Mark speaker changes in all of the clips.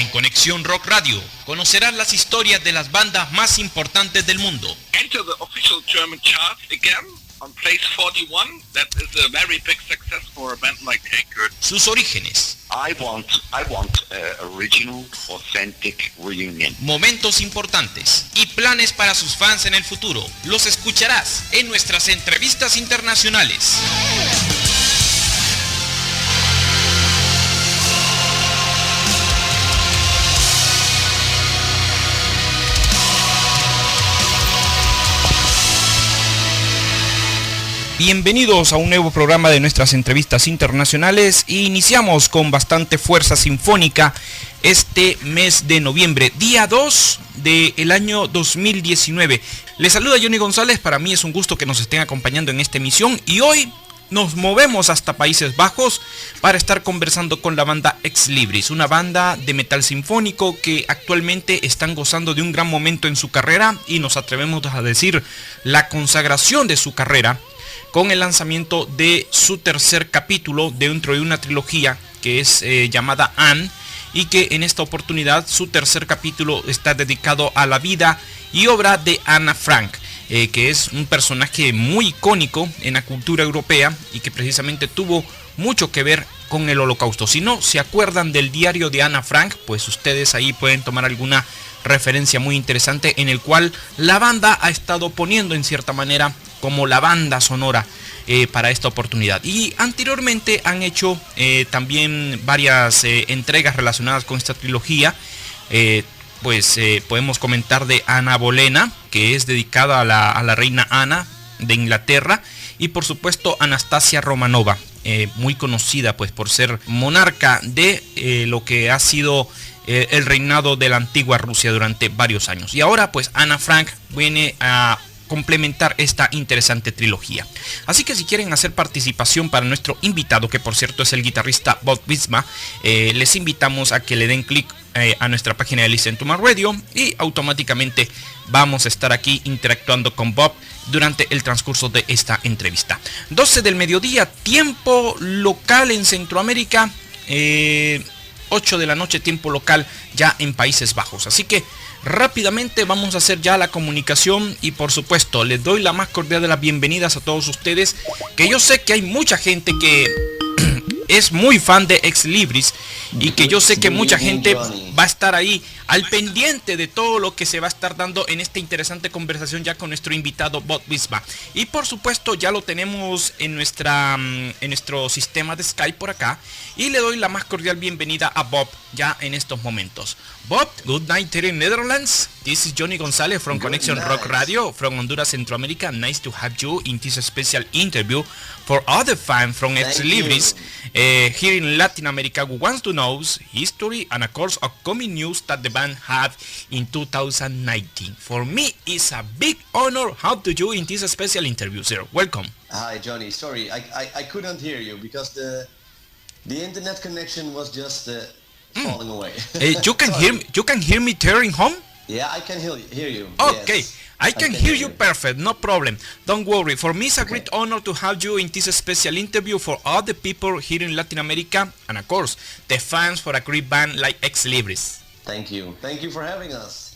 Speaker 1: En Conexión Rock Radio conocerás las historias de las bandas más importantes del mundo.
Speaker 2: Enter the official German chart again on place 41. That is a very big success for a band like Taker.
Speaker 1: Sus orígenes.
Speaker 3: I want original, authentic reunion.
Speaker 1: Momentos importantes y planes para sus fans en el futuro. Los escucharás en nuestras entrevistas internacionales. Bienvenidos a un nuevo programa de nuestras entrevistas internacionales. Iniciamos con bastante fuerza sinfónica este mes de noviembre, día 2 del año 2019. Les saluda Johnny González, para mí es un gusto que nos estén acompañando en esta emisión y hoy nos movemos hasta Países Bajos para estar conversando con la banda Ex Libris, una banda de metal sinfónico que actualmente están gozando de un gran momento en su carrera y nos atrevemos a decir la consagración de su carrera, con el lanzamiento de su tercer capítulo dentro de una trilogía que es llamada Anne, y que en esta oportunidad su tercer capítulo está dedicado a la vida y obra de Anne Frank, que es un personaje muy icónico en la cultura europea y que precisamente tuvo mucho que ver con el Holocausto. Si no se acuerdan del diario de Anne Frank, pues ustedes ahí pueden tomar alguna referencia muy interesante en el cual la banda ha estado poniendo en cierta manera como la banda sonora para esta oportunidad. Y anteriormente han hecho también varias entregas relacionadas con esta trilogía. Podemos comentar de Anne Boleyn, que es dedicada a la reina Ana de Inglaterra, y por supuesto Anastasia Romanova, muy conocida pues por ser monarca de lo que ha sido el reinado de la antigua Rusia durante varios años. Y ahora pues Anne Frank viene a complementar esta interesante trilogía. Así que si quieren hacer participación para nuestro invitado, que por cierto es el guitarrista Bob Wijtsma, les invitamos a que le den clic a nuestra página de Listen to My Radio y automáticamente vamos a estar aquí interactuando con Bob durante el transcurso de esta entrevista. 12 del mediodía, tiempo local en Centroamérica, 8 de la noche tiempo local ya en Países Bajos. Así que rápidamente vamos a hacer ya la comunicación y por supuesto les doy la más cordial de las bienvenidas a todos ustedes, que yo sé que hay mucha gente que es muy fan de Ex Libris y que yo sé que mucha gente va a estar ahí al pendiente de todo lo que se va a estar dando en esta interesante conversación ya con nuestro invitado Bob Wijtsma. Y por supuesto ya lo tenemos en nuestro sistema de Skype por acá y le doy la más cordial bienvenida a Bob ya en estos momentos. Bob, good night here in Netherlands. This is Johnny González from Conexión Rock Radio from Honduras, Central America. Nice to have you in this special interview for other fans from Ex Libris here in Latin America who wants to know history and of course upcoming news that the band had in 2019. For me, it's a big honor how to you in this special interview, sir. Welcome.
Speaker 4: Hi, Johnny. Sorry, I couldn't hear you because the internet connection was just falling away.
Speaker 1: You can hear me tearing home?
Speaker 4: Yeah, I can hear you.
Speaker 1: Okay.
Speaker 4: Yes.
Speaker 1: I can hear you perfect, no problem. Don't worry. For me, it's a great honor to have you in this special interview for all the people here in Latin America and, of course, the fans for a great band like Ex Libris.
Speaker 4: Thank you. Thank you for having us.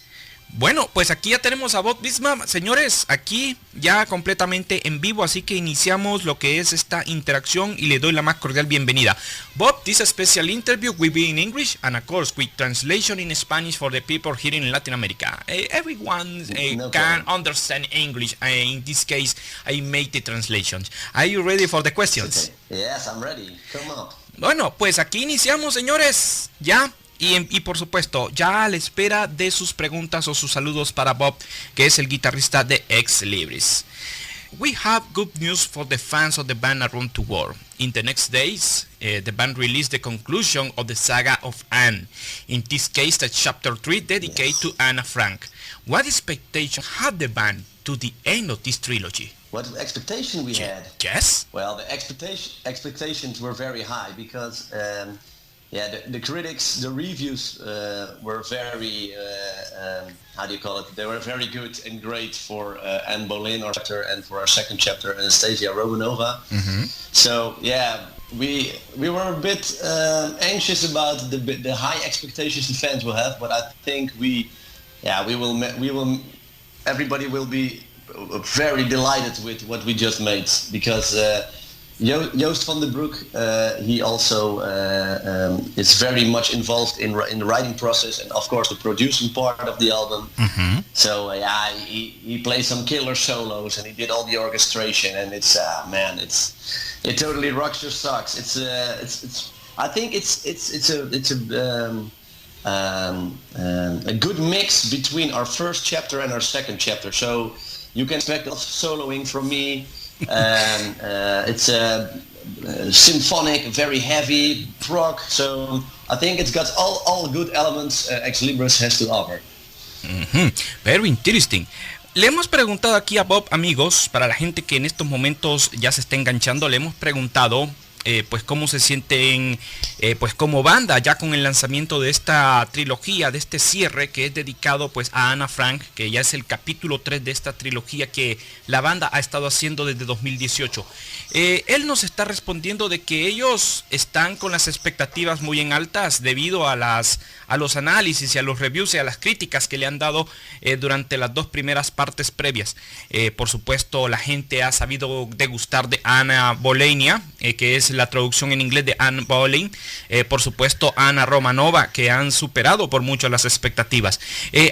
Speaker 1: Bueno, pues aquí ya tenemos a Bob Wijtsma, señores, aquí ya completamente en vivo, así que iniciamos lo que es esta interacción y le doy la más cordial bienvenida. Bob, this special interview will be in English and of course with translation in Spanish for the people here in Latin America. Everyone can understand English. In this case, I made the translations. Are you ready for the questions?
Speaker 4: Okay. Yes, I'm ready. Come on.
Speaker 1: Bueno, pues aquí iniciamos, señores, ya. Y por supuesto, ya a la espera de sus preguntas o sus saludos para Bob, que es el guitarrista de Ex Libris. We have good news for the fans of the band around the world. In the next days, the band released the conclusion of the Saga of Ann. In this case, the chapter 3 dedicated to Anne Frank. What expectation had the band to the end of this trilogy?
Speaker 4: What expectation we had?
Speaker 1: Yes?
Speaker 4: Well, the expectations were very high because Yeah, the critics, the reviews were very, how do you call it? They were very good and great for Anne Boleyn, our chapter, and for our second chapter, Anastasia Romanova. Mm-hmm. So yeah, we were a bit anxious about the high expectations the fans will have, but I think we will. Everybody will be very delighted with what we just made, because Joost van den Broek, he also is very much involved in the writing process, and of course the producing part of the album. Mm-hmm. So he plays some killer solos, and he did all the orchestration, and it's it totally rocks your socks. I think it's a good mix between our first chapter and our second chapter. So you can expect a lot of soloing from me. It's symphonic, very heavy, prog. So I think it's got all good elements Ex Libris has to offer.
Speaker 1: Mm-hmm. Very interesting. Le hemos preguntado aquí a Bob, amigos, para la gente que en estos momentos ya se está enganchando, le hemos preguntado pues cómo se sienten pues como banda ya con el lanzamiento de esta trilogía, de este cierre que es dedicado pues a Anna Frank, que ya es el capítulo 3 de esta trilogía que la banda ha estado haciendo desde 2018. Él nos está respondiendo de que ellos están con las expectativas muy en altas debido a los análisis y a los reviews y a las críticas que le han dado durante las dos primeras partes previas. Por supuesto, la gente ha sabido degustar de Anne Boleyn, que es la traducción en inglés de Anne Boleyn. Por supuesto, Anna Romanova, que han superado por mucho las expectativas.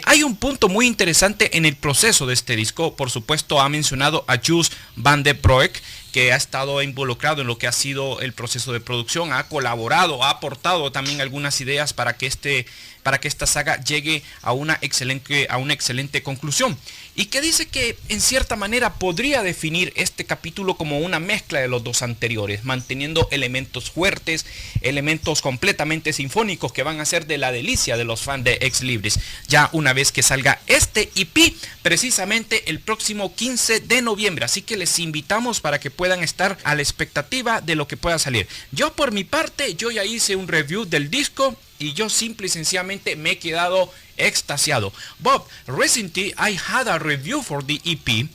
Speaker 1: Hay un punto muy interesante en el proceso de este disco. Por supuesto, ha mencionado a Joost van den Broek, que ha estado involucrado en lo que ha sido el proceso de producción, ha colaborado, ha aportado también algunas ideas para que esta saga llegue a una excelente conclusión. Y que dice que en cierta manera podría definir este capítulo como una mezcla de los dos anteriores, manteniendo elementos fuertes, elementos completamente sinfónicos que van a ser de la delicia de los fans de Ex Libris. Ya una vez que salga este EP, precisamente el próximo 15 de noviembre. Así que les invitamos para que puedan estar a la expectativa de lo que pueda salir. Yo por mi parte, yo ya hice un review del disco y yo simple y sencillamente me he quedado extasiado. Bob, recently I had a review for the EP.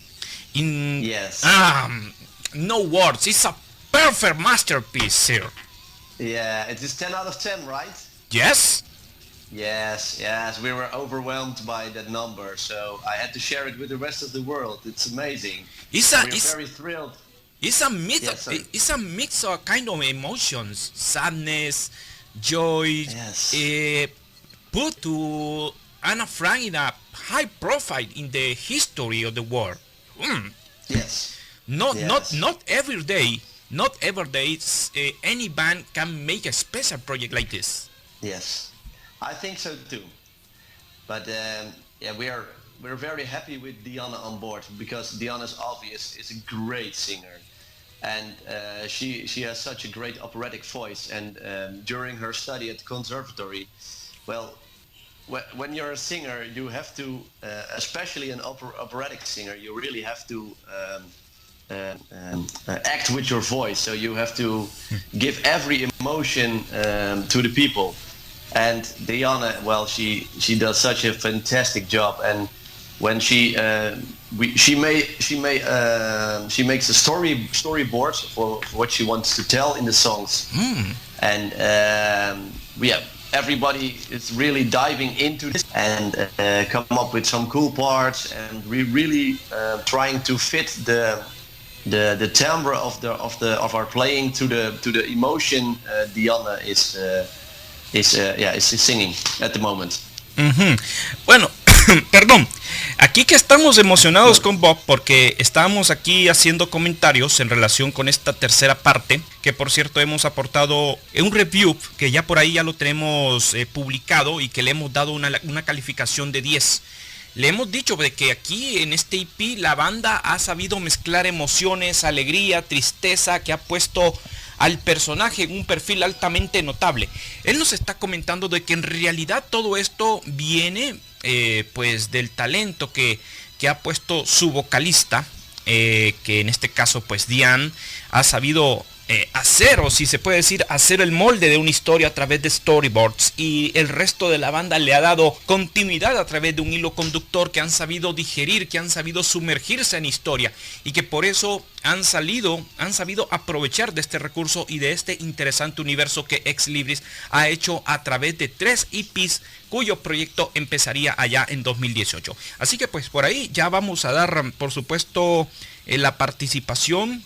Speaker 4: Yes.
Speaker 1: No words. It's a perfect masterpiece, sir.
Speaker 4: Yeah, it is 10 out of 10, right?
Speaker 1: Yes.
Speaker 4: Yes, we were overwhelmed by that number, so I had to share it with the rest of the world. It's amazing. We're very thrilled.
Speaker 1: It's a mix. Yes, it's a mix of kind of emotions, sadness, joy.
Speaker 4: Yes.
Speaker 1: Put to Anna Frank in a high profile in the history of the world.
Speaker 4: Yes.
Speaker 1: Not every day. Not every day any band can make a special project like this.
Speaker 4: Yes, I think so too. But we're very happy with Dianne on board, because Dianne is a great singer, and she has such a great operatic voice. And during her study at the conservatory, well, when you're a singer, you have to, especially an operatic singer, you really have to act with your voice. So you have to give every emotion to the people. And Dianne, well, she does such a fantastic job. And when she makes a storyboard for what she wants to tell in the songs. And everybody is really diving into this and come up with some cool parts, and we really trying to fit the timbre of our playing to the emotion Dianne is singing at the moment.
Speaker 1: Bueno, perdón. Aquí que estamos emocionados con Bob porque estábamos aquí haciendo comentarios en relación con esta tercera parte, que por cierto hemos aportado un review que ya por ahí ya lo tenemos publicado y que le hemos dado una calificación de 10. Le hemos dicho de que aquí en este EP la banda ha sabido mezclar emociones, alegría, tristeza, que ha puesto al personaje en un perfil altamente notable. Él nos está comentando de que en realidad todo esto viene pues del talento que ha puesto su vocalista, que en este caso pues Dianne ha sabido hacer, o si se puede decir, hacer el molde de una historia a través de storyboards, y el resto de la banda le ha dado continuidad a través de un hilo conductor que han sabido digerir, que han sabido sumergirse en historia, y que por eso han sabido aprovechar de este recurso y de este interesante universo que Ex Libris ha hecho a través de 3 EPs, cuyo proyecto empezaría allá en 2018. Así que pues por ahí ya vamos a dar, por supuesto, la participación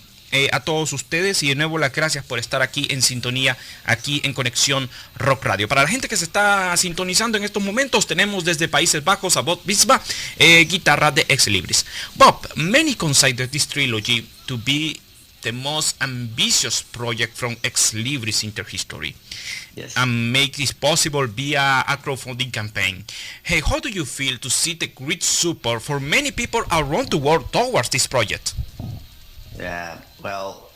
Speaker 1: a todos ustedes, y de nuevo las gracias por estar aquí en sintonía, aquí en Conexión Rock Radio. Para la gente que se está sintonizando en estos momentos, tenemos desde Países Bajos a Bob Wijtsma, guitarra de Ex Libris. Bob, many consider this trilogy to be the most ambitious project from Ex Libris interhistory.
Speaker 4: Yes.
Speaker 1: And make this possible via a crowdfunding campaign. Hey, how do you feel to see the great support for many people around the world towards this project?
Speaker 4: Yeah, well,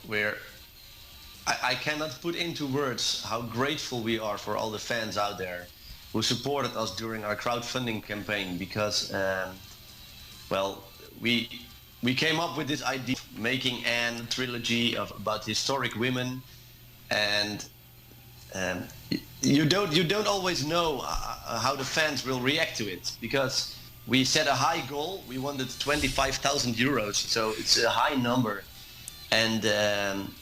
Speaker 4: I cannot put into words how grateful we are for all the fans out there who supported us during our crowdfunding campaign, because, well, we came up with this idea of making Anne trilogy about historic women, and you don't always know how the fans will react to it, because we set a high goal. We wanted 25,000 euros, so it's a high number. And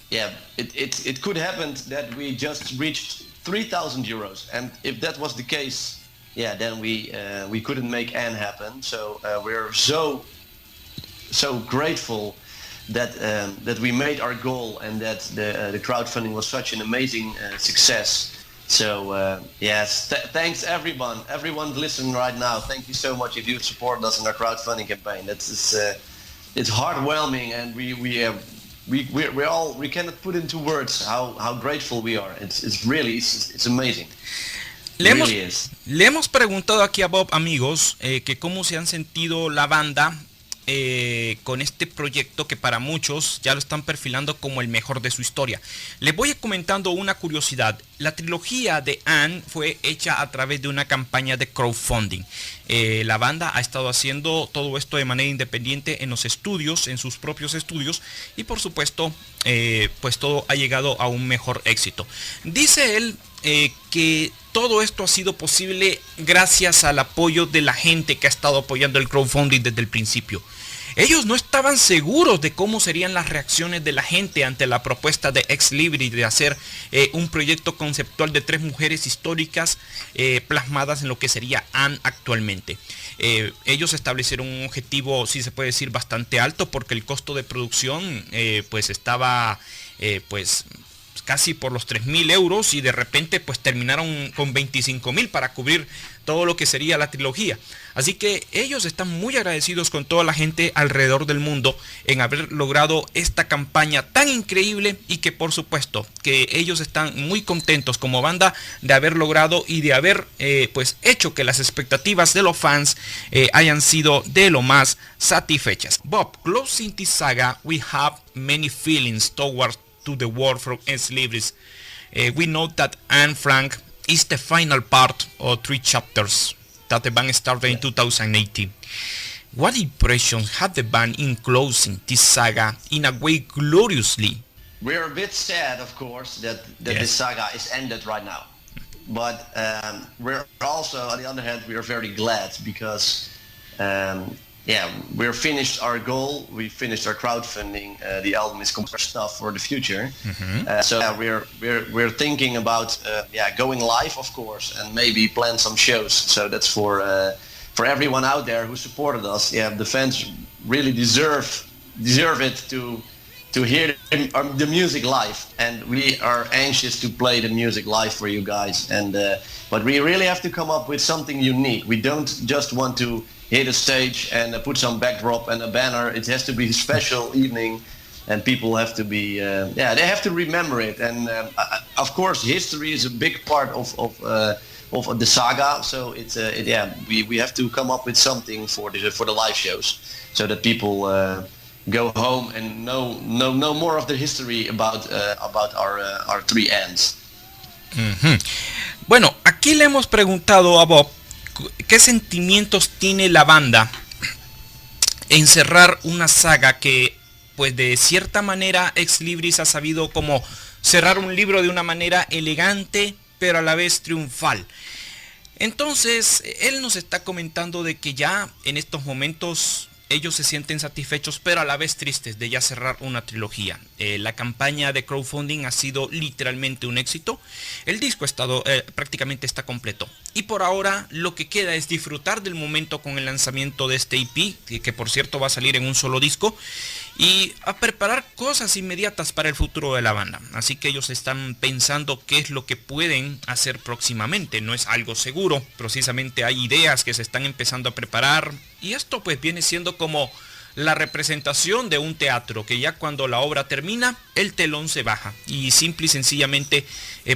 Speaker 4: yeah, it could happen that we just reached 3,000 euros. And if that was the case, yeah, then we couldn't make Anne happen. So we're so grateful that we made our goal, and that the crowdfunding was such an amazing success. So yes, thanks everyone listening right now. Thank you so much if you support us in our crowdfunding campaign. It's heartwarming, and we cannot put into words how grateful we are. It's really amazing.
Speaker 1: Le hemos preguntado aquí a Bob, amigos, que cómo se han sentido la banda con este proyecto que para muchos ya lo están perfilando como el mejor de su historia. Les voy comentando una curiosidad. La trilogía de Anne fue hecha a través de una campaña de crowdfunding. La banda ha estado haciendo todo esto de manera independiente en los estudios, en sus propios estudios, y por supuesto pues todo ha llegado a un mejor éxito. Dice él que todo esto ha sido posible gracias al apoyo de la gente que ha estado apoyando el crowdfunding desde el principio. Ellos no estaban seguros de cómo serían las reacciones de la gente ante la propuesta de Ex Libris de hacer un proyecto conceptual de 3 mujeres históricas plasmadas en lo que sería Anne actualmente. Ellos establecieron un objetivo, si se puede decir, bastante alto, porque el costo de producción pues estaba pues casi por los 3.000 euros, y de repente pues terminaron con 25.000 para cubrir todo lo que sería la trilogía. Así que ellos están muy agradecidos con toda la gente alrededor del mundo en haber logrado esta campaña tan increíble, y que por supuesto que ellos están muy contentos como banda de haber logrado y de haber pues hecho que las expectativas de los fans hayan sido de lo más satisfechas. Bob, closing this saga, we have many feelings towards to the world from Ex Libris. We know that Anne Frank is the final part of 3 chapters that the band started in 2018. What impressions had the band in closing this saga in a way gloriously?
Speaker 4: We're a bit sad, of course, that
Speaker 1: Yes.
Speaker 4: this saga is ended right now. But we're also, on the other hand, we are very glad, because yeah, we're finished our goal. We finished our crowdfunding. The album is complete stuff for the future. So yeah, we're thinking about going live, of course, and maybe plan some shows. So that's for everyone out there who supported us. Yeah, the fans really deserve it to hear the music live, and we are anxious to play the music live for you guys. And but we really have to come up with something unique. We don't just want to hit a stage and put some backdrop and a banner. It has to be a special evening, and people have to be they have to remember it. And of course, history is a big part of the saga. So it's we have to come up with something for the live shows, so that people go home and know more of the history about our 3 Anns.
Speaker 1: Bueno, aquí le hemos preguntado a Bob qué sentimientos tiene la banda en cerrar una saga que pues de cierta manera Ex Libris ha sabido como cerrar un libro de una manera elegante, pero a la vez triunfal. Entonces, él nos está comentando de que ya en estos momentos ellos se sienten satisfechos, pero a la vez tristes de ya cerrar una trilogía. La campaña de crowdfunding ha sido literalmente un éxito. El disco prácticamente está completo. Y por ahora lo que queda es disfrutar del momento con el lanzamiento de este EP, que por cierto va a salir en un solo disco, y a preparar cosas inmediatas para el futuro de la banda. Así que ellos están pensando qué es lo que pueden hacer próximamente. No es algo seguro, precisamente hay ideas que se están empezando a preparar. Y esto pues viene siendo como la representación de un teatro, que ya cuando la obra termina, el telón se baja. Y simple y sencillamente,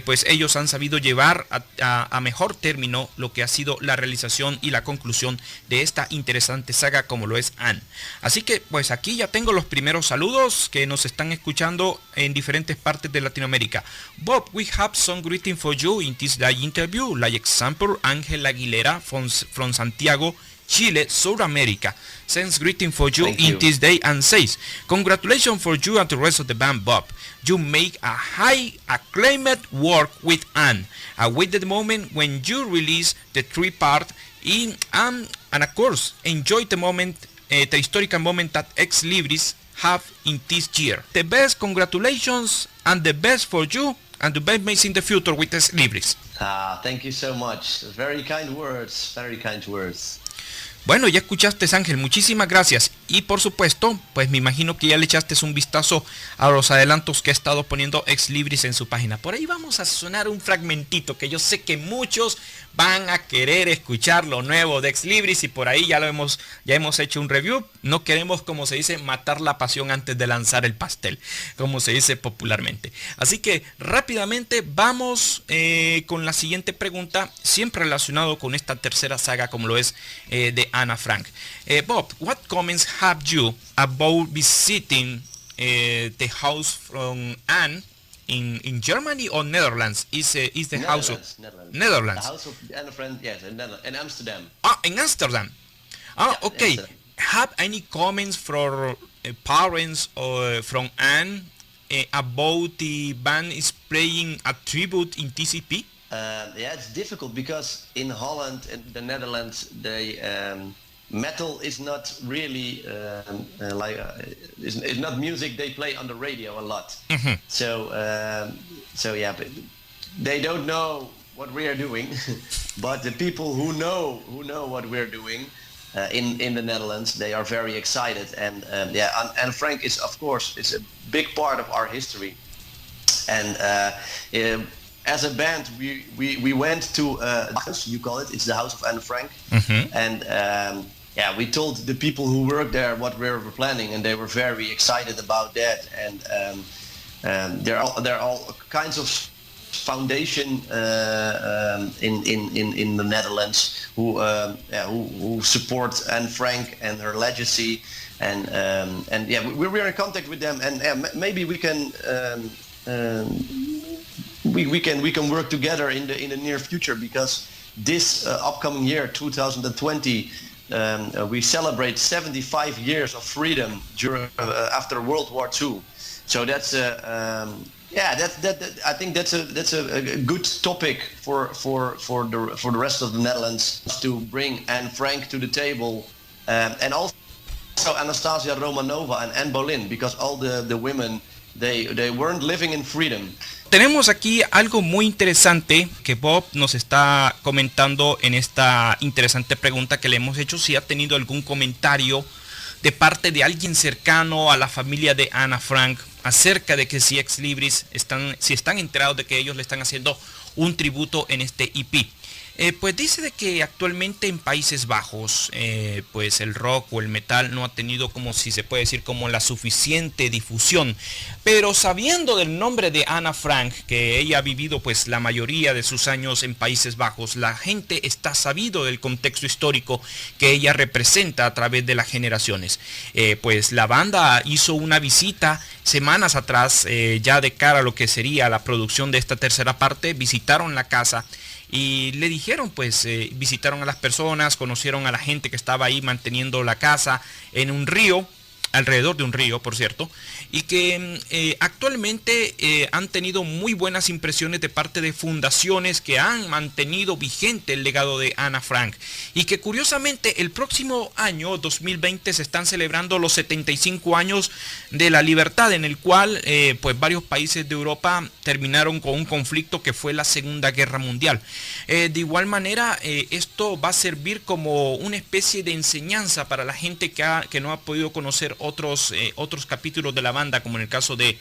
Speaker 1: pues ellos han sabido llevar a mejor término lo que ha sido la realización y la conclusión de esta interesante saga como lo es Anne. Así que pues aquí ya tengo los primeros saludos que nos están escuchando en diferentes partes de Latinoamérica. Bob, we have some greeting for you in this day interview, like example, Ángel Aguilera from Santiago, Chile, South America, sends greeting for you in this day and says, congratulations for you and the rest of the band, Bob. You make a high acclaimed work with Anne. I wait the moment when you release the 3-part in and of course, enjoy the moment, the historical moment that Ex Libris have in this year. The best congratulations and the best for you and the best makes in the future with Ex Libris.
Speaker 4: Thank you so much. Very kind words, very kind words.
Speaker 1: Bueno, ya escuchaste, Ángel, muchísimas gracias. Y por supuesto, pues me imagino que ya le echaste un vistazo a los adelantos que ha estado poniendo Ex Libris en su página. Por ahí vamos a sonar un fragmentito que yo sé que muchos van a querer escuchar lo nuevo de Ex Libris, y por ahí ya hemos hecho un review. No queremos, como se dice, matar la pasión antes de lanzar el pastel, como se dice popularmente. Así que rápidamente vamos con la siguiente pregunta, siempre relacionado con esta tercera saga como lo es de Anne Frank. Bob, what comments have you about visiting the house from Anne in Germany or Netherlands? Is the
Speaker 4: Netherlands,
Speaker 1: house of
Speaker 4: Netherlands?
Speaker 1: Netherlands?
Speaker 4: The house of Anne Frank, yes, in Amsterdam.
Speaker 1: Ah, in Amsterdam. Ah,
Speaker 4: Yeah,
Speaker 1: okay.
Speaker 4: Amsterdam.
Speaker 1: Have any comments from parents or from Anne about the band is playing a tribute in TCP?
Speaker 4: Yeah, it's difficult because in Holland and the Netherlands, metal is not really it's not music they play on the radio a lot.
Speaker 1: Mm-hmm.
Speaker 4: So yeah, but they don't know what we are doing, but the people who know what we're doing in the Netherlands, they are very excited, and and Frank is, of course, it's a big part of our history, and as a band we went to the house, you call it, it's the house of Anne Frank,
Speaker 1: Mm-hmm.
Speaker 4: and we told the people who worked there what we were planning, and they were very excited about that, and there are all kinds of foundation in the Netherlands who support Anne Frank and her legacy, and we're in contact with them, and maybe we can we can work together in the near future, because this upcoming year 2020 we celebrate 75 years of freedom during after World War II. So that's I think that's a good topic for the rest of the Netherlands, to bring Anne Frank to the table, and also Anastasia Romanova and Anne Boleyn, because all the women they weren't living in freedom.
Speaker 1: Tenemos aquí algo muy interesante que Bob nos está comentando en esta interesante pregunta que le hemos hecho, si ha tenido algún comentario de parte de alguien cercano a la familia de Anne Frank acerca de que si Ex Libris están enterados de que ellos le están haciendo un tributo en este EP. Pues dice de que actualmente en Países Bajos pues el rock o el metal no ha tenido, como si se puede decir, como la suficiente difusión, pero sabiendo del nombre de Anne Frank, que ella ha vivido pues la mayoría de sus años en Países Bajos, la gente está sabido del contexto histórico que ella representa a través de las generaciones. Pues la banda hizo una visita semanas atrás, ya de cara a lo que sería la producción de esta tercera parte, visitaron la casa y le dijeron, pues visitaron a las personas, conocieron a la gente que estaba ahí manteniendo la casa en un río, alrededor de un río, por cierto, y que actualmente han tenido muy buenas impresiones de parte de fundaciones que han mantenido vigente el legado de Anne Frank, y que curiosamente el próximo año 2020 se están celebrando los 75 años de la libertad, en el cual pues varios países de Europa terminaron con un conflicto que fue la Segunda Guerra Mundial. De igual manera, esto va a servir como una especie de enseñanza para la gente que no ha podido conocer otros capítulos de la banda, como en el caso de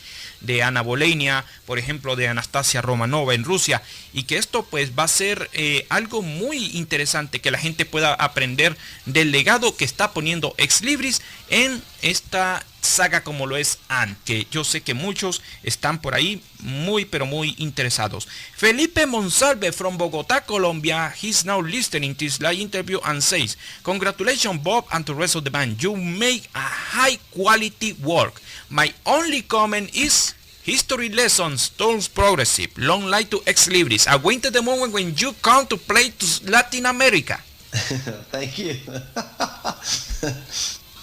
Speaker 1: Anne Boleyn, por ejemplo, de Anastasia Romanova en Rusia, y que esto pues va a ser algo muy interesante, que la gente pueda aprender del legado que está poniendo Ex Libris en esta saga como lo es Anne, que yo sé que muchos están por ahí muy pero muy interesados. Felipe Monsalve from Bogotá, Colombia, he's now listening to this live interview and says, "Congratulations Bob and the rest of the band, you make a high quality work. My only comment is history lessons towards progressive. Long life to Ex Libris. Awaited the moment when you come to play to Latin America."
Speaker 4: Thank you.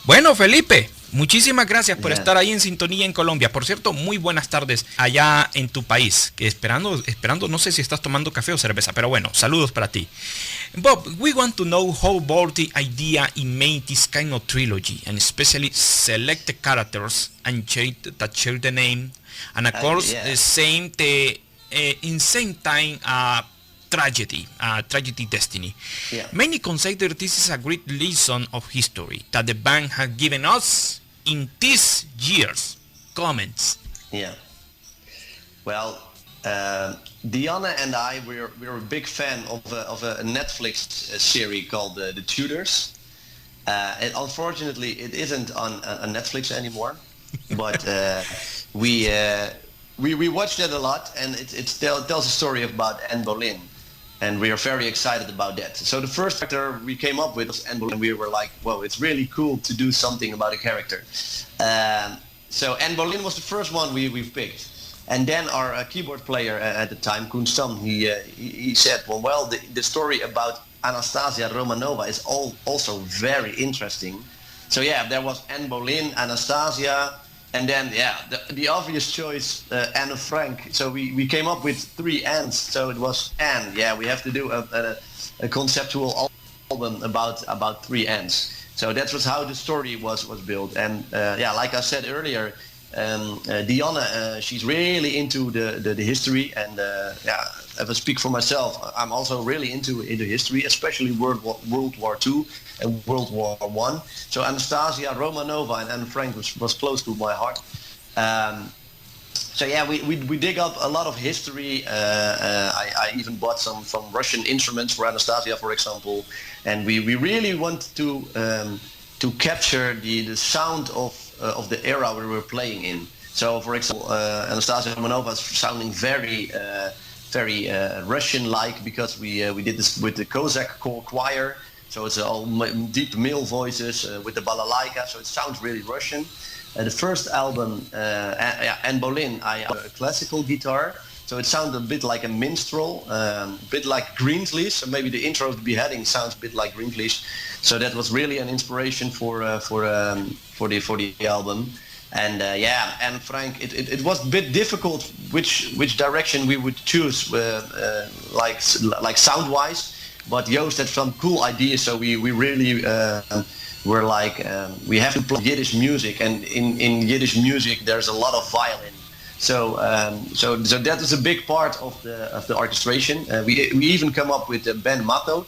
Speaker 1: Bueno, Felipe, muchísimas gracias por estar ahí en sintonía en Colombia. Por cierto, muy buenas tardes allá en tu país. Que esperando, no sé si estás tomando café o cerveza, pero bueno, saludos para ti. Bob, we want to know how about the idea in making this kind of trilogy, and especially select the characters and that share the name, and of course, same time, tragedy destiny. Many consider this is a great lesson of history that the band has given us in these years. Comments.
Speaker 4: Yeah. Well, Dianne and I, we're a big fan of a Netflix series called The Tudors. And unfortunately, it isn't on Netflix anymore, but we watched it a lot, and it tells a story about Anne Boleyn. And we are very excited about that. So the first character we came up with was Anne Boleyn, and we were like, well, it's really cool to do something about a character. So Anne Boleyn was the first one we've picked. And then our keyboard player at the time, Koen Stam, he said, well, the story about Anastasia Romanova is also very interesting. So yeah, there was Anne Boleyn, Anastasia, and then the obvious choice, Anne Frank. So we came up with 3 Annes. So it was Anne. Yeah, we have to do a conceptual album about 3 Annes. So that was how the story was built. And like I said earlier, Dianne, she's really into the history, and if I speak for myself, I'm also really into history, especially World War II and World War I. So Anastasia Romanova and Anne Frank was close to my heart. So yeah, we dig up a lot of history. I even bought some Russian instruments for Anastasia, for example, and we really want to capture the sound of the era we were playing in. So for example, Anastasia Romanova is sounding very Russian-like, because we did this with the Cossack choir. So it's all deep male voices with the balalaika, so it sounds really Russian. The first album, Anne Boleyn, I have a classical guitar, so it sounded a bit like a minstrel, a bit like Greensleeves. So maybe the intro of the beheading sounds a bit like Greensleeves. So that was really an inspiration for the album. And Anne Frank, it was a bit difficult which direction we would choose, like sound-wise. But Joost had some cool ideas, so we really were like, we have to play Yiddish music, and in Yiddish music there's a lot of violin. So that was a big part of the orchestration. We even come up with Ben Matto.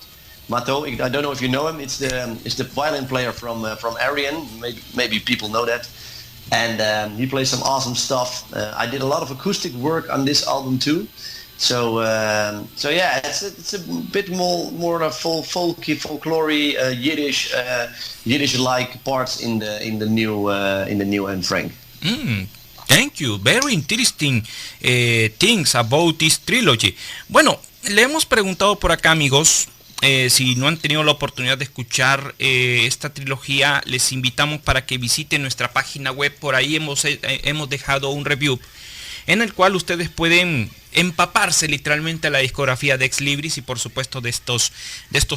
Speaker 4: I don't know if you know him. It's the violin player from Arian. Maybe people know that. And he plays some awesome stuff. I did a lot of acoustic work on this album too. So it's a bit more folky, folklore, Yiddish-like parts in the new Anne Frank.
Speaker 1: Thank you. Very interesting things about this trilogy. Bueno, le hemos preguntado por acá, amigos, si no han tenido la oportunidad de escuchar esta trilogía, les invitamos para que visiten nuestra página web. Por ahí hemos dejado un review en el cual ustedes pueden empaparse literalmente a la discografía de Ex Libris y por supuesto de estos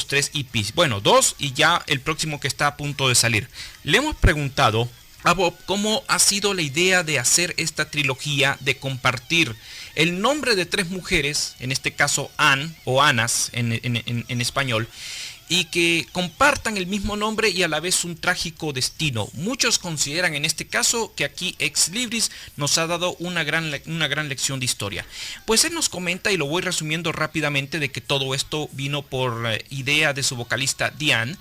Speaker 1: 3 EPs. Bueno, 2 y ya el próximo que está a punto de salir. Le hemos preguntado a Bob cómo ha sido la idea de hacer esta trilogía, de compartir el nombre de 3 mujeres, en este caso Anne o Anas en español, y que compartan el mismo nombre y a la vez un trágico destino. Muchos consideran en este caso que aquí Ex Libris nos ha dado una gran lección de historia. Pues él nos comenta, y lo voy resumiendo rápidamente, de que todo esto vino por idea de su vocalista Dianne.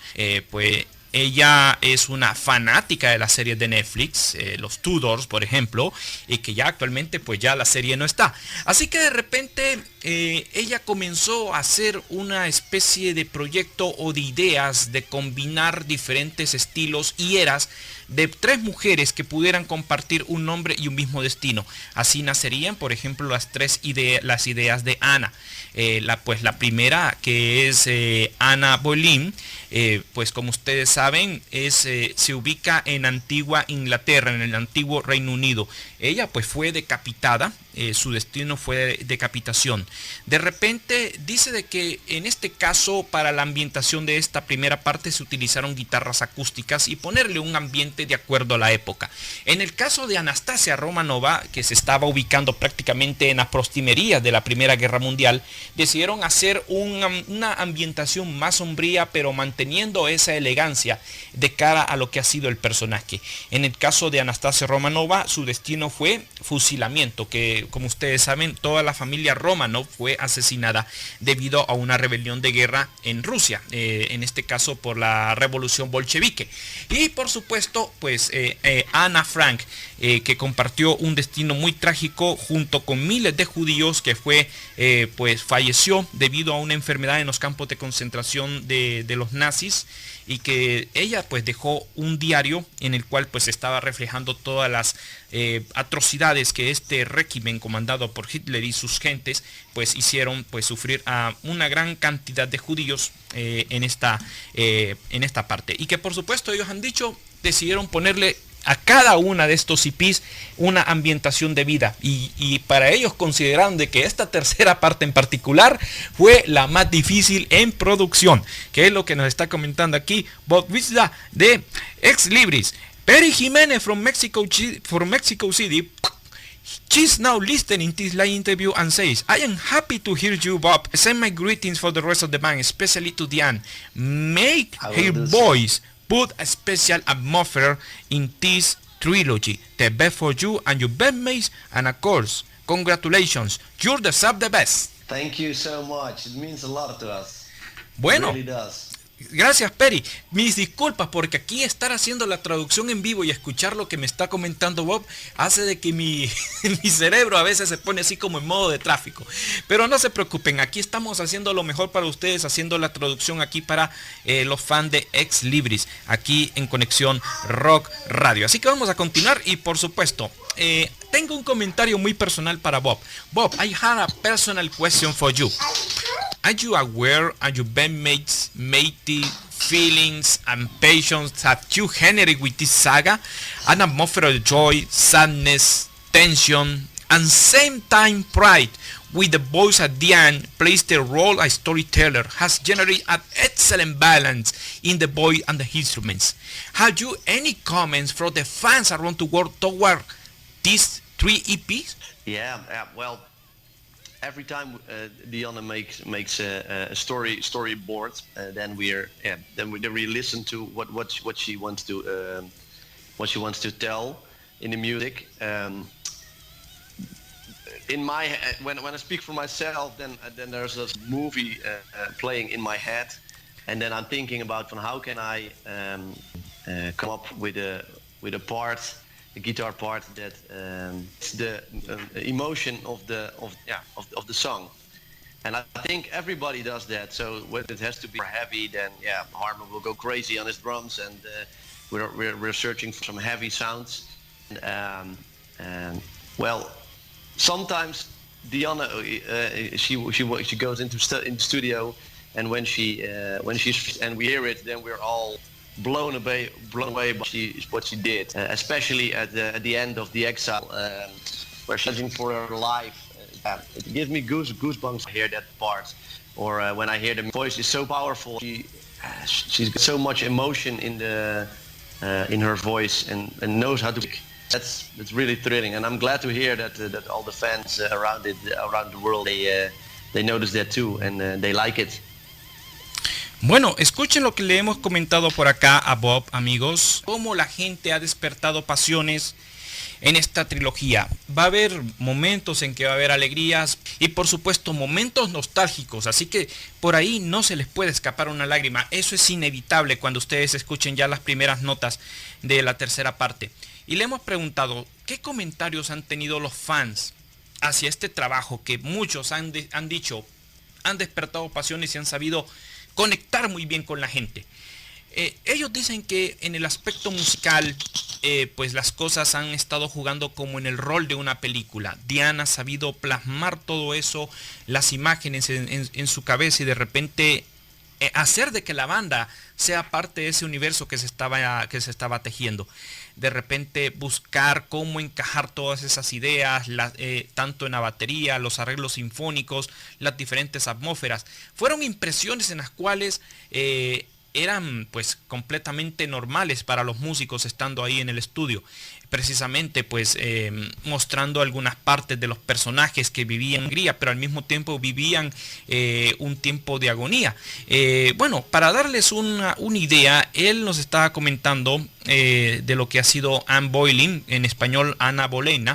Speaker 1: Pues ella es una fanática de las series de Netflix, los Tudors, por ejemplo, y que ya actualmente pues ya la serie no está. Así que de repente ella comenzó a hacer una especie de proyecto o de ideas de combinar diferentes estilos y eras de 3 mujeres que pudieran compartir un nombre y un mismo destino. Así nacerían, por ejemplo, las ideas de Anna. La primera, que es Anne Boleyn, pues como ustedes saben, se ubica en antigua Inglaterra, en el antiguo Reino Unido. Ella pues fue decapitada, su destino fue decapitación. De repente dice de que en este caso, para la ambientación de esta primera parte, se utilizaron guitarras acústicas y ponerle un ambiente de acuerdo a la época. En el caso de Anastasia Romanova, que se estaba ubicando prácticamente en las postrimerías de la Primera Guerra Mundial, decidieron hacer una ambientación más sombría, pero manteniendo esa elegancia de cara a lo que ha sido el personaje. En el caso de Anastasia Romanova, su destino fue fusilamiento, que como ustedes saben, toda la familia Romanov fue asesinada debido a una rebelión de guerra en Rusia, en este caso por la revolución bolchevique. Y por supuesto, pues Anna Frank, que compartió un destino muy trágico junto con miles de judíos, que pues falleció debido a una enfermedad en los campos de concentración de los nazis, y que ella pues dejó un diario en el cual pues estaba reflejando todas las atrocidades que este régimen comandado por Hitler y sus gentes pues hicieron pues sufrir a una gran cantidad de judíos en esta parte, y que por supuesto ellos han dicho, decidieron ponerle a cada una de estos EPs una ambientación de vida, y para ellos consideraron de que esta tercera parte en particular fue la más difícil en producción, que es lo que nos está comentando aquí Bob Wijtsma de Ex Libris. Perry Jimenez from Mexico City, she's now listening to this live interview and says, I am happy to hear you, Bob. Send my greetings for the rest of the band, especially to Dianne. Make her voice put a special atmosphere in this trilogy. The best for you and your bandmates, and of course, congratulations. You deserve the best.
Speaker 4: Thank you so much. It means a lot to us.
Speaker 1: Bueno,
Speaker 4: It really does.
Speaker 1: Gracias, Perry. Mis disculpas, porque aquí estar haciendo la traducción en vivo y escuchar lo que me está comentando Bob hace de que mi cerebro a veces se pone así como en modo de tráfico. Pero no se preocupen, aquí estamos haciendo lo mejor para ustedes, haciendo la traducción aquí para los fans de Ex Libris, aquí en Conexión Rock Radio. Así que vamos a continuar, y por supuesto, tengo un comentario muy personal para Bob. Bob, I had a personal question for you. Are you aware of your bandmates' matey feelings and passions that you generate with this saga? An atmosphere of joy, sadness, tension, and same time pride, with the voice of Dianne plays the role as storyteller, has generated an excellent balance in the voice and the instruments. Have you any comments from the fans around the world toward these 3 EPs?
Speaker 4: Yeah, well, every time Dianne makes a storyboard, then we listen to what she wants to tell in the music. In my when I speak for myself, then there's a movie playing in my head, and then I'm thinking about how can I come up with a part, the guitar part that the emotion of the song. And I think everybody does that. So when it has to be heavy, then Harman will go crazy on his drums, and we're searching for some heavy sounds. And well, sometimes Dianne she goes into studio, and when she's and we hear it, then we're all blown away by what she did, especially at the end of The Exile, where she's searching for her life. It gives me goosebumps to hear that part, or when I hear the voice is so powerful. She's got so much emotion in in her voice and knows how to speak. That's really thrilling, and I'm glad to hear that all the fans around the world they notice that too, and they like it.
Speaker 1: Bueno, escuchen lo que le hemos comentado por acá a Bob, amigos, cómo la gente ha despertado pasiones en esta trilogía. Va a haber momentos en que va a haber alegrías y por supuesto momentos nostálgicos, así que por ahí no se les puede escapar una lágrima. Eso es inevitable cuando ustedes escuchen ya las primeras notas de la tercera parte. Y le hemos preguntado qué comentarios han tenido los fans hacia este trabajo que muchos han dicho, han despertado pasiones y han sabido conectar muy bien con la gente. Ellos dicen que en el aspecto musical, pues las cosas han estado jugando como en el rol de una película. Dianne ha sabido plasmar todo eso, las imágenes en su cabeza y de repente hacer de que la banda sea parte de ese universo que se estaba tejiendo. De repente buscar cómo encajar todas esas ideas, tanto en la batería, los arreglos sinfónicos, las diferentes atmósferas. Fueron impresiones en las cuales eran pues completamente normales para los músicos estando ahí en el estudio. Precisamente pues mostrando algunas partes de los personajes que vivían alegría, pero al mismo tiempo vivían un tiempo de agonía. Bueno, para darles una idea, él nos estaba comentando de lo que ha sido Anne Boleyn, en español Anne Boleyn,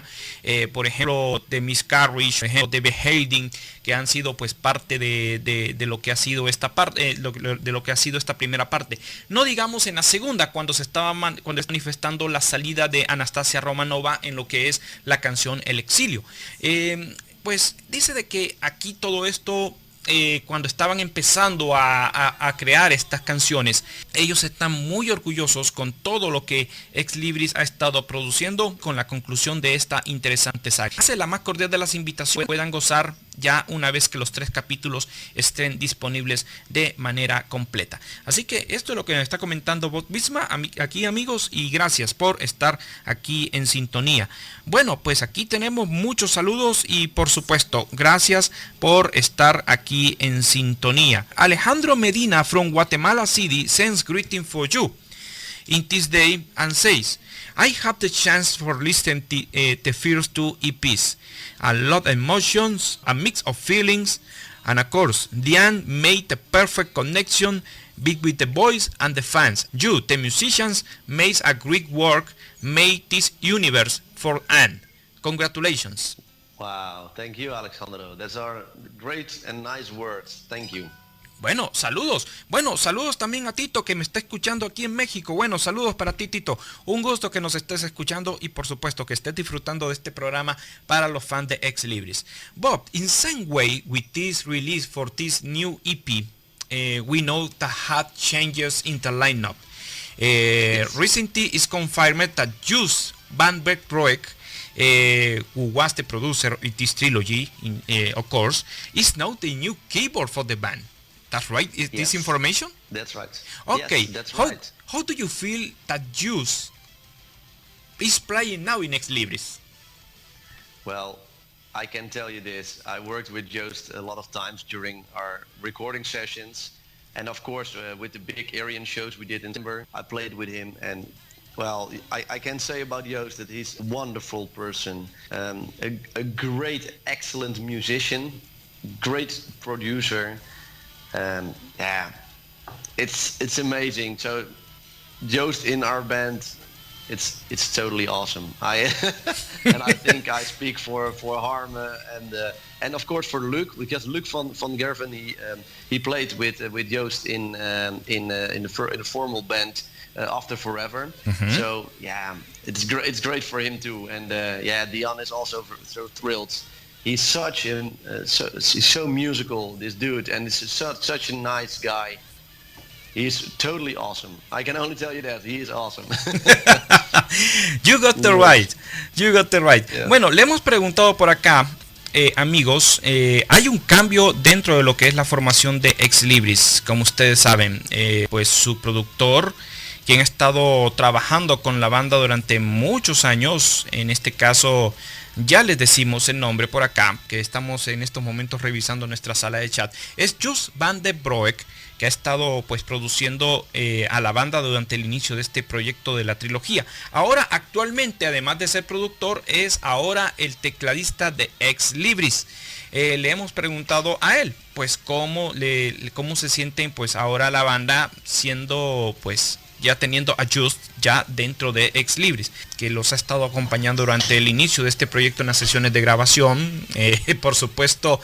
Speaker 1: por ejemplo de Miss Carriage, por ejemplo de Behaving, que han sido pues parte de lo que ha sido esta parte, de lo que ha sido esta primera parte. No digamos en la segunda, cuando está manifestando la salida de Anastasia Romanova en lo que es la canción El Exilio. Pues dice de que aquí todo esto, cuando estaban empezando a crear estas canciones, ellos están muy orgullosos con todo lo que Ex Libris ha estado produciendo con la conclusión de esta interesante saga. Hace la más cordial de las invitaciones, puedan gozar ya una vez que los 3 capítulos estén disponibles de manera completa. Así que esto es lo que nos está comentando Bob Wijtsma aquí, amigos, y gracias por estar aquí en sintonía. Bueno, pues aquí tenemos muchos saludos y por supuesto gracias por estar aquí en sintonía. Alejandro Medina from Guatemala City sends greeting for you in this day and says, I have the chance for listening to the first 2 EPs. A lot of emotions, a mix of feelings, and of course, Dianne made the perfect connection with the boys and the fans. You, the musicians, made a great work, made this universe for Anne. Congratulations.
Speaker 4: Wow, thank you, Alexandro. Those are great and nice words. Thank you.
Speaker 1: Bueno, saludos. Bueno, saludos también a Tito, que me está escuchando aquí en México. Bueno, saludos para ti, Tito. Un gusto que nos estés escuchando y por supuesto que estés disfrutando de este programa para los fans de Ex Libris. Bob, in some way with this release for this new EP, we know that had changes in the lineup. Recently it's confirmed that Joost van Beek, who was the producer of this trilogy, of course, is now the new keyboard for the band. That's right? Is this information?
Speaker 4: That's right.
Speaker 1: Okay.
Speaker 4: Yes, that's right.
Speaker 1: How do you feel that Joost is playing now in Ex Libris?
Speaker 4: Well, I can tell you this. I worked with Joost a lot of times during our recording sessions. And of course, with the big Aryan shows we did in December, I played with him. And well, I can say about Joost that he's a wonderful person, a great, excellent musician, great producer. Yeah, it's amazing. So Joost in our band, it's totally awesome. And I think I speak for Harm and of course for Luc, because Luc van Gerven he played with Joost in the formal band After Forever. Mm-hmm. So yeah, it's great for him too. And yeah, Dianne is also so thrilled. He's he's so musical, this dude, and he's such a nice guy. He's totally awesome. I can only tell you that he is awesome.
Speaker 1: You got the right. You got the right.
Speaker 4: Yeah.
Speaker 1: Bueno, le hemos preguntado por acá, amigos, hay un cambio dentro de lo que es la formación de Ex Libris. Como ustedes saben, pues su productor, quien ha estado trabajando con la banda durante muchos años, en este caso ya les decimos el nombre por acá, que estamos en estos momentos revisando nuestra sala de chat, es Joost van Beek, que ha estado pues produciendo a la banda durante el inicio de este proyecto de la trilogía. Ahora actualmente, además de ser productor, es ahora el tecladista de Ex Libris. Le hemos preguntado a él pues cómo se sienten pues ahora la banda siendo pues ya teniendo a Just ya dentro de Ex Libris, que los ha estado acompañando durante el inicio de este proyecto en las sesiones de grabación. Por supuesto,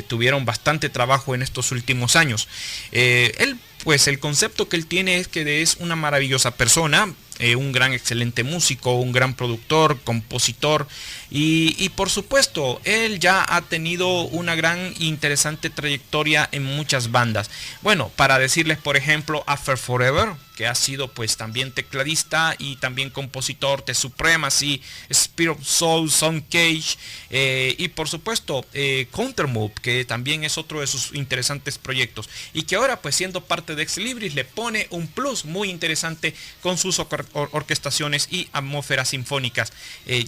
Speaker 1: tuvieron bastante trabajo en estos últimos años. Él, pues el concepto que él tiene es que es una maravillosa persona, un gran excelente músico, un gran productor, compositor y por supuesto él ya ha tenido una gran e interesante trayectoria en muchas bandas. Bueno, para decirles por ejemplo After Forever, que ha sido pues también tecladista y también compositor de Supremacy, Spirit of Soul, Soundcage, y por supuesto Countermove, que también es otro de sus interesantes proyectos y que ahora pues siendo parte de Ex Libris le pone un plus muy interesante con sus orquestaciones y atmósferas sinfónicas,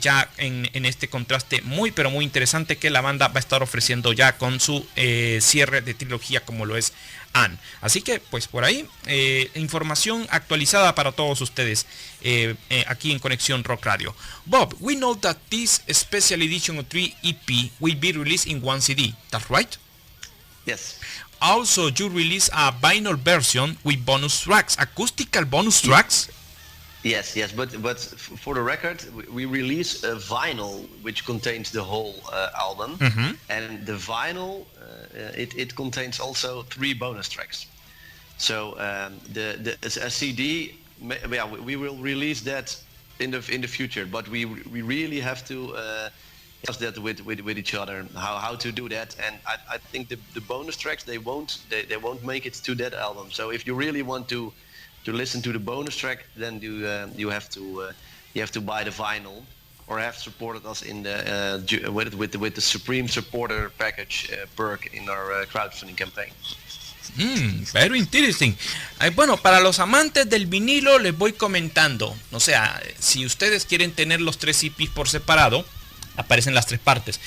Speaker 1: ya en este contraste muy pero muy interesante que la banda va a estar ofreciendo ya con su cierre de trilogía como lo es Anne. Así que pues por ahí información actualizada para todos ustedes aquí en Conexión Rock Radio. Bob, we know that this special edition of 3 EP will be released in one CD, that's right?
Speaker 4: Yes.
Speaker 1: Also, you release a vinyl version with bonus tracks, acoustical bonus tracks.
Speaker 4: Yes, but for the record, we release a vinyl which contains the whole album, and the vinyl it contains also 3 bonus tracks. So a CD, we will release that in the future, but we really have to discuss that with each other how to do that, and I think the bonus tracks they won't make it to that album. So if you really want to listen to the bonus track, then you have to buy the vinyl or have supported us in the with the Supreme Supporter package perk in our crowdfunding campaign.
Speaker 1: Very interesting. Bueno, para los amantes del vinilo les voy comentando, o sea, si ustedes quieren tener los 3 EPs por separado, aparecen las 3 partes.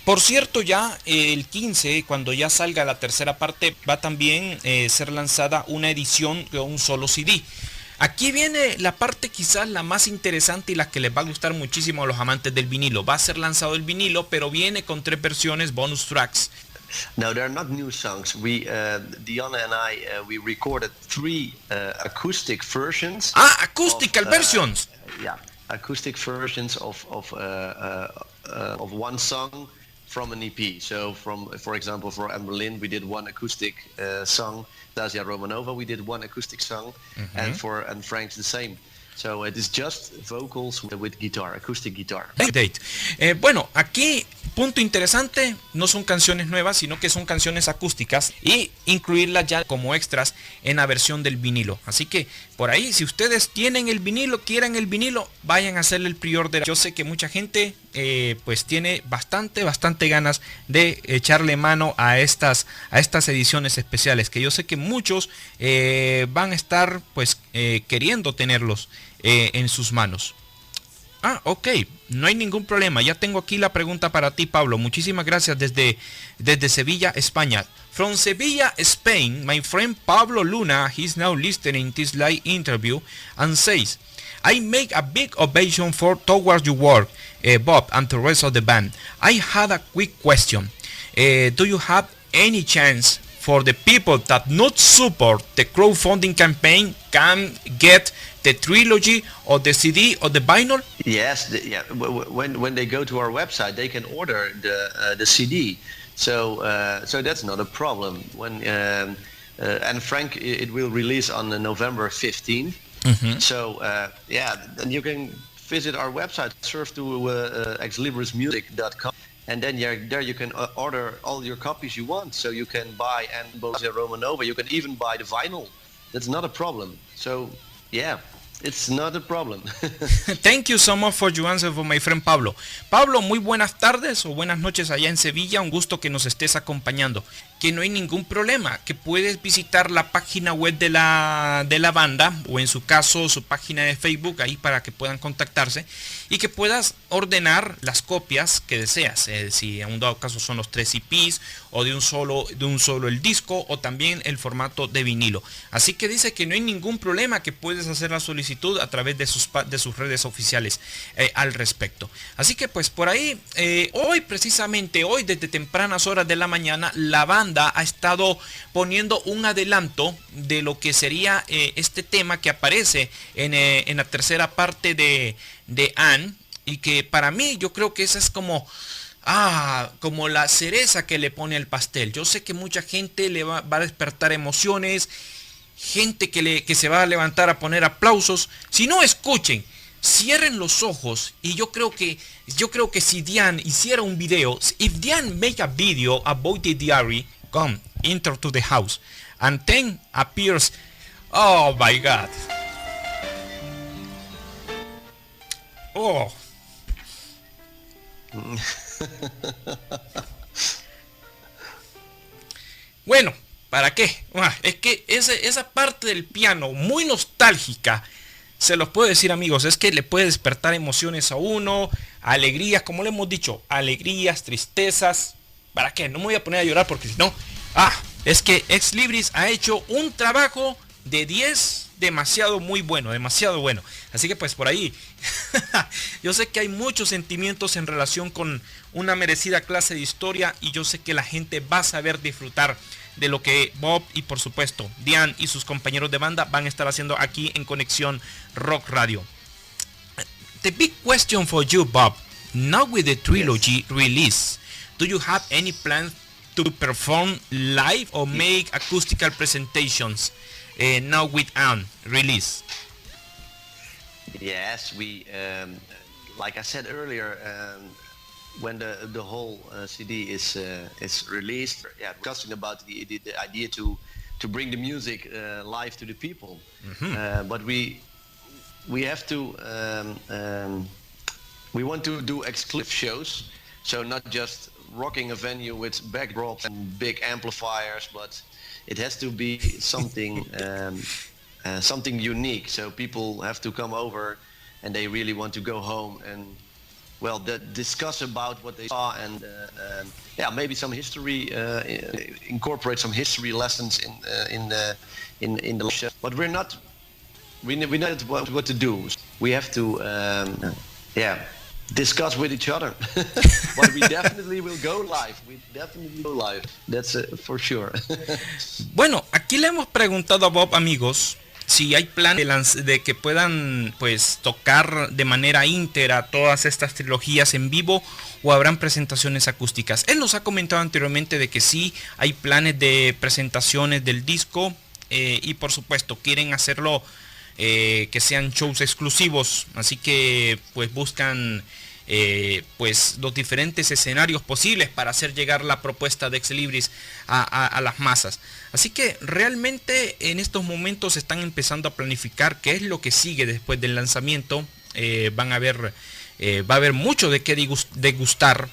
Speaker 1: Por cierto, ya el 15, cuando ya salga la tercera parte, va también ser lanzada una edición de un solo CD. Aquí viene la parte quizás la más interesante y la que les va a gustar muchísimo a los amantes del vinilo. Va a ser lanzado el vinilo, pero viene con 3 versiones bonus tracks.
Speaker 4: No, they're not new songs. Dianne and I, we recorded 3 acoustic versions.
Speaker 1: Acoustical versions.
Speaker 4: Yeah, acoustic versions of one song from an EP. So for example, for Anne Boleyn, we did 1 acoustic song. Dacia Romanova, we did 1 acoustic song, and for Anne Frank's the same. So it is just vocals with guitar, acoustic guitar.
Speaker 1: Bueno, aquí punto interesante, no son canciones nuevas, sino que son canciones acústicas y incluirlas ya como extras en la versión del vinilo. Así que por ahí, si ustedes tienen el vinilo, quieren el vinilo, vayan a hacerle el pre-order. Yo sé que mucha gente pues tiene bastante ganas de echarle mano a estas ediciones especiales, que yo sé que muchos van a estar pues queriendo tenerlos en sus manos. Ok, no hay ningún problema. Ya tengo aquí la pregunta para ti, Pablo. Muchísimas gracias desde Sevilla, España. From Sevilla, Spain, my friend Pablo Luna, he's now listening this live interview and says, I make a big ovation towards your work, Bob, and the rest of the band. I had a quick question. Do you have any chance for the people that not support the crowdfunding campaign can get the trilogy or the CD or the vinyl?
Speaker 4: Yes, when they go to our website, they can order the CD. So that's not a problem. When and Frank, it will release on November 15th. So then you can visit our website, surf to exlibrismusic.com. And then there you can order all your copies you want. So you can buy Anne Boleyn Romanova. You can even buy the vinyl. That's not a problem. So yeah, it's not a problem.
Speaker 1: Thank you so much for your answer for my friend Pablo. Pablo, muy buenas tardes o buenas noches allá en Sevilla. Un gusto que nos estés acompañando. que no hay ningún problema, que puedes visitar la página web de la banda, o en su caso su página de Facebook, ahí para que puedan contactarse y que puedas ordenar las copias que deseas, si en un dado caso son los 3 EPs o de un solo el disco, o también el formato de vinilo. Así que dice que no hay ningún problema, que puedes hacer la solicitud a través de sus redes oficiales al respecto. Así que pues por ahí, precisamente hoy desde tempranas horas de la mañana, la banda ha estado poniendo un adelanto de lo que sería este tema que aparece en la tercera parte de Anne, y que para mí yo creo que esa es como la cereza que le pone al pastel. Yo sé que mucha gente le va a despertar emociones, gente que se va a levantar a poner aplausos. Si no, escuchen, cierren los ojos, y yo creo que si Dianne hiciera un video, if Dianne make a video about the diary, come enter to the house, and then appears, oh my God, oh. Bueno, ¿para qué? Es que esa parte del piano muy nostálgica, se los puedo decir, amigos, es que le puede despertar emociones a uno, alegrías, como le hemos dicho, alegrías, tristezas. ¿Para qué? No me voy a poner a llorar porque si no... es que Ex Libris ha hecho un trabajo de 10 demasiado bueno. Así que pues por ahí, yo sé que hay muchos sentimientos en relación con una merecida clase de historia, y yo sé que la gente va a saber disfrutar de lo que Bob y por supuesto Dianne y sus compañeros de banda van a estar haciendo aquí en Conexión Rock Radio. The big question for you, Bob, now with the trilogy release, do you have any plans to perform live or make acoustical presentations now with Anne release?
Speaker 4: Yes, we like I said earlier, when the whole CD is released, discussing about the idea to bring the music live to the people. Mm-hmm. But we have to we want to do exclusive shows, so not just rocking a venue with backdrops and big amplifiers, but it has to be something something unique. So people have to come over and they really want to go home and discuss about what they saw, and maybe some history, incorporate some history lessons in the show. But we know what to do. We have to discuss with each other. But we definitely will go live. That's for sure.
Speaker 1: Bueno, aquí le hemos preguntado a Bob, amigos, si hay planes de que puedan pues tocar de manera íntegra todas estas trilogías en vivo, o habrán presentaciones acústicas. Él nos ha comentado anteriormente de que sí hay planes de presentaciones del disco, y por supuesto quieren hacerlo que sean shows exclusivos, así que pues buscan pues los diferentes escenarios posibles para hacer llegar la propuesta de Ex Libris a las masas. Así que realmente en estos momentos están empezando a planificar qué es lo que sigue después del lanzamiento. Va a haber mucho de qué degustar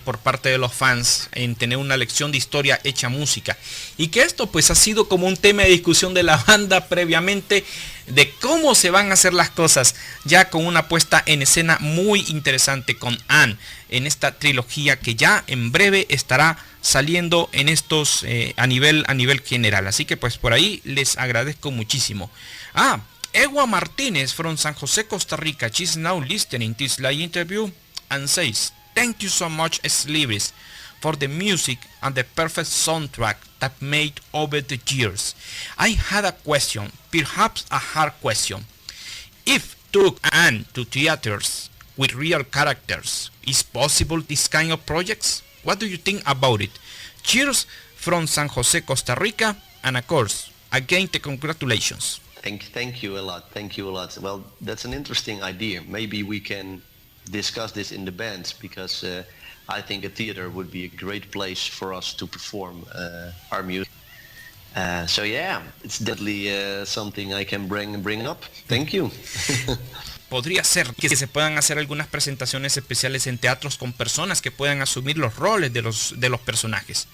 Speaker 1: por parte de los fans en tener una lección de historia hecha música, y que esto pues ha sido como un tema de discusión de la banda previamente, de cómo se van a hacer las cosas, ya con una puesta en escena muy interesante con Anne en esta trilogía que ya en breve estará saliendo en estos a nivel general. Así que pues por ahí les agradezco muchísimo. Ewa Martínez from San Jose, Costa Rica, she's now listening to this live interview and says, "Thank you so much, Ex Libris, for the music and the perfect soundtrack that made over the years. I had a question, perhaps a hard question. If took Anne to theaters with real characters, is possible this kind of projects? What do you think about it? Cheers from San Jose, Costa Rica, and of course, again, the congratulations."
Speaker 4: Thank you a lot. Well, that's an interesting idea. Maybe we can discuss this in the bands, because I think a theater would be a great place for us to perform our music. So yeah, it's definitely something I can bring up. Thank you.
Speaker 1: Podría ser que se puedan hacer algunas presentaciones especiales en teatros con personas que puedan asumir los roles de los personajes.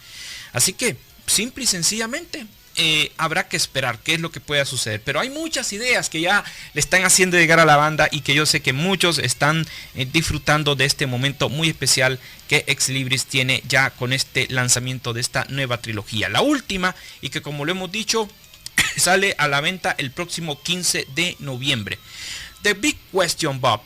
Speaker 1: Así que, simple y sencillamente, habrá que esperar qué es lo que pueda suceder. Pero hay muchas ideas que ya le están haciendo llegar a la banda y que yo sé que muchos están disfrutando de este momento muy especial que Ex Libris tiene ya con este lanzamiento de esta nueva trilogía. La última, y que como lo hemos dicho, sale a la venta el próximo 15 de noviembre. The big question, Bob.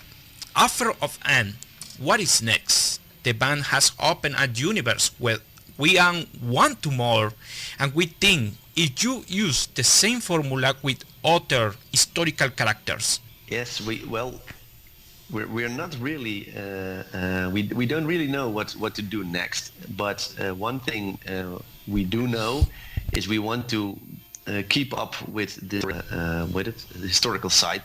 Speaker 1: After of Anne, what is next? The band has opened a universe where we want to more, and we think if you use the same formula with other historical characters.
Speaker 4: Yes, we're not really we don't really know what to do next. But one thing we do know is we want to keep up with the historical side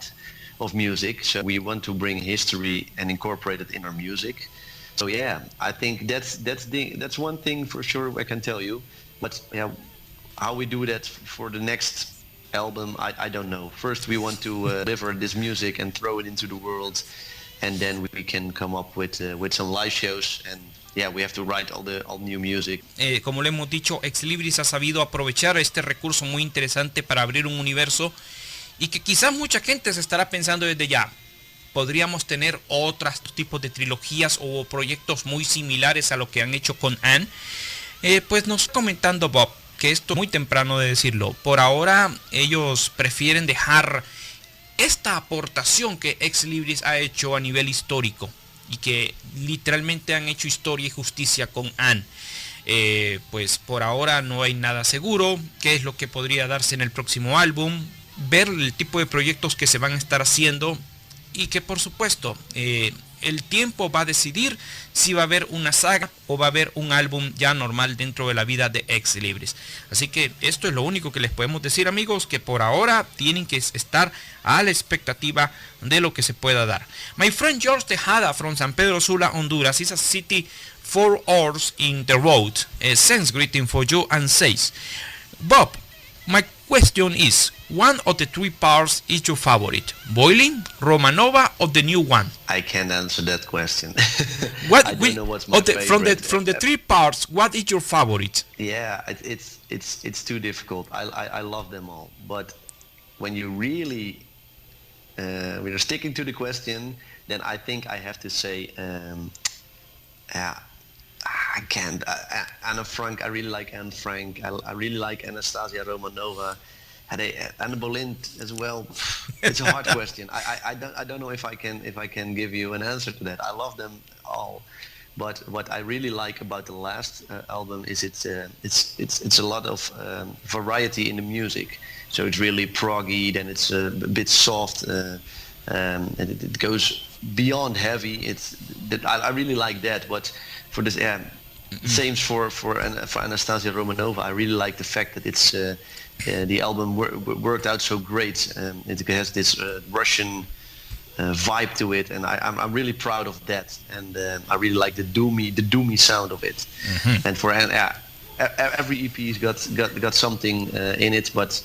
Speaker 4: of music. So we want to bring history and incorporate it in our music. So yeah, I think that's one thing for sure I can tell you. But yeah, how we do that for the next album, I don't know. First we want to deliver this music and throw it into the world, and then we can come up with some live shows, and yeah, we have to write all new music.
Speaker 1: Como le hemos dicho, Ex Libris ha sabido aprovechar este recurso muy interesante para abrir un universo y que quizás mucha gente se estará pensando desde ya. Podríamos tener otros tipos de trilogías o proyectos muy similares a lo que han hecho con Anne. Pues nos comentando Bob que esto es muy temprano de decirlo. Por ahora ellos prefieren dejar esta aportación que Ex Libris ha hecho a nivel histórico y que literalmente han hecho historia y justicia con Anne. Pues por ahora no hay nada seguro. ¿Qué es lo que podría darse en el próximo álbum? Ver el tipo de proyectos que se van a estar haciendo y que por supuesto el tiempo va a decidir si va a haber una saga o va a haber un álbum ya normal dentro de la vida de Ex Libris. Así que esto es lo único que les podemos decir, amigos, que por ahora tienen que estar a la expectativa de lo que se pueda dar. My friend George Tejada from San Pedro Sula, Honduras, is a city 4 hours in the road. Sends greeting for you and says, Bob, my question is, one of the 3 parts is your favorite, Boleyn, Romanova, or the new one?
Speaker 4: I can't answer that question.
Speaker 1: What
Speaker 4: I don't know what's my favorite.
Speaker 1: From the 3 parts, what is your favorite?
Speaker 4: Yeah, it's too difficult. I love them all, but when you really we're sticking to the question, then I think I have to say I can't. Anna Frank, I really like Anne Frank. I really like Anastasia Romanova. Anne Boleyn as well. It's a hard question. I don't know if I can give you an answer to that. I love them all, but what I really like about the last album is it's a lot of variety in the music. So it's really proggy, then it's a bit soft, and it goes beyond heavy. I really like that. But for this, same for Anastasia Romanova. I really like the fact that it's the album worked out so great. It has this Russian vibe to it, and I'm really proud of that. And I really like the doomy sound of it. Mm-hmm. And for every EP's got something in it. But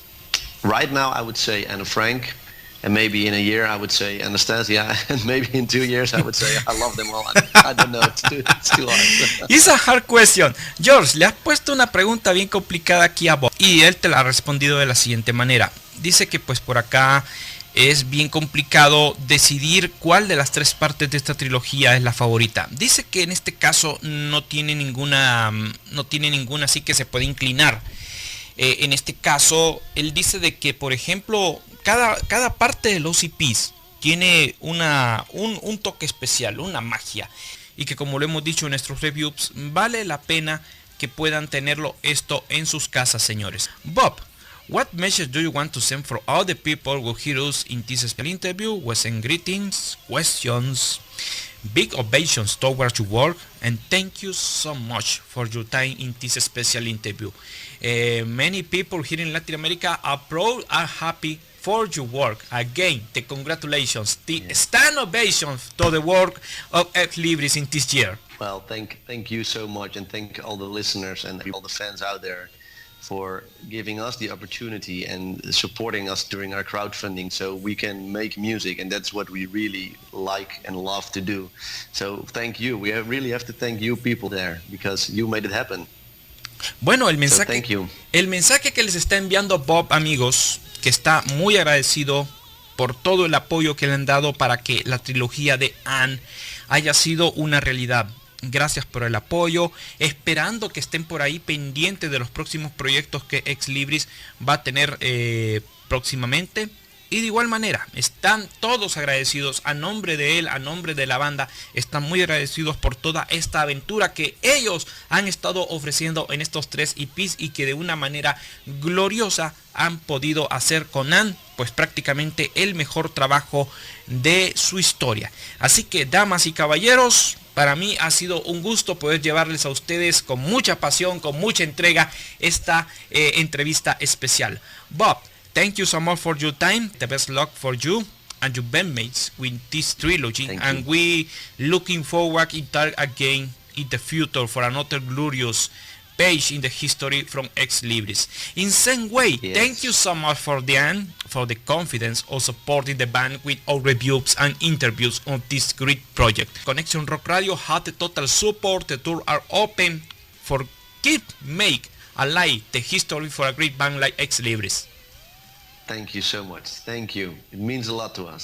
Speaker 4: right now, I would say Anne Frank. And maybe in a year I would say Anastasia, and maybe in 2 years I would say I love them all. I don't know, it's too hard.
Speaker 1: It's a hard question. George, le has puesto una pregunta bien complicada aquí a Bob y él te la ha respondido de la siguiente manera. Dice que pues por acá es bien complicado decidir cuál de las 3 partes de esta trilogía es la favorita. Dice que en este caso no tiene ninguna así que se puede inclinar. En este caso, él dice de que, por ejemplo, cada parte de los EPs tiene un toque especial, una magia. Y que como lo hemos dicho en nuestros reviews, vale la pena que puedan tenerlo esto en sus casas, señores. Bob, what message do you want to send for all the people who hear us in this special interview? We send greetings, questions, big ovations towards your work, and thank you so much for your time in this special interview. Many people here in Latin America are proud and happy for your work. Again, the congratulations, the stand ovation to the work of Ex Libris in this year.
Speaker 4: Well, thank you so much, and thank all the listeners and all the fans out there for giving us the opportunity and supporting us during our crowdfunding so we can make music, and that's what we really like and love to do. So thank you. We really have to thank you people there, because you made it happen.
Speaker 1: Bueno, el
Speaker 4: So thank you.
Speaker 1: mensaje que les está enviando Bob, amigos, que está muy agradecido por todo el apoyo que le han dado para que la trilogía de Anne haya sido una realidad. Gracias por el apoyo, esperando que estén por ahí pendientes de los próximos proyectos que Ex Libris va a tener próximamente. Y de igual manera, están todos agradecidos a nombre de él, a nombre de la banda. Están muy agradecidos por toda esta aventura que ellos han estado ofreciendo en estos 3 EPs y que de una manera gloriosa han podido hacer con Anne, pues prácticamente el mejor trabajo de su historia. Así que, damas y caballeros, para mí ha sido un gusto poder llevarles a ustedes con mucha pasión, con mucha entrega, esta entrevista especial. Bob, thank you so much for your time. The best luck for you and your bandmates with this trilogy. And we looking forward to talk again in the future for another glorious page in the history from Ex Libris. In same way, thank you so much for Dianne, for the confidence of supporting the band with all reviews and interviews on this great project. Conexión Rock Radio had the total support. The tour are open for keep make alive the history for a great band like Ex Libris.
Speaker 4: Thank you so much. Thank you. It means a lot to us.